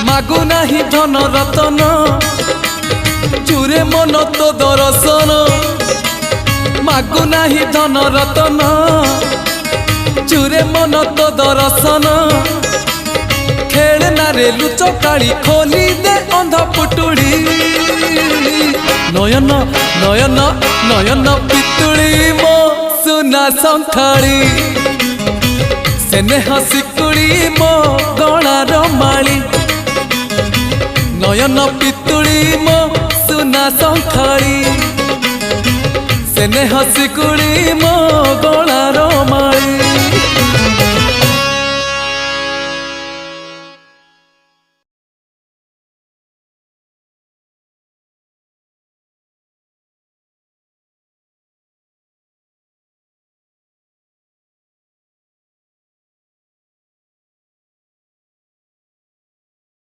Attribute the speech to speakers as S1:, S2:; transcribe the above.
S1: मागु नाही धन रतन चूरे मन तो दर्शन मागु नाही धन रतन चूरे मन तो दर्शन खेलना रे लुच काली खोली दे अंध पुटुड़ी नयन नयन नयन पितुड़ी मो सुना संखाड़ी सेने हसिकुड़ी मो गणार माली नयन पितुड़ी मो सुना संखाड़ी सेने हसिकुड़ी मो गणार माली।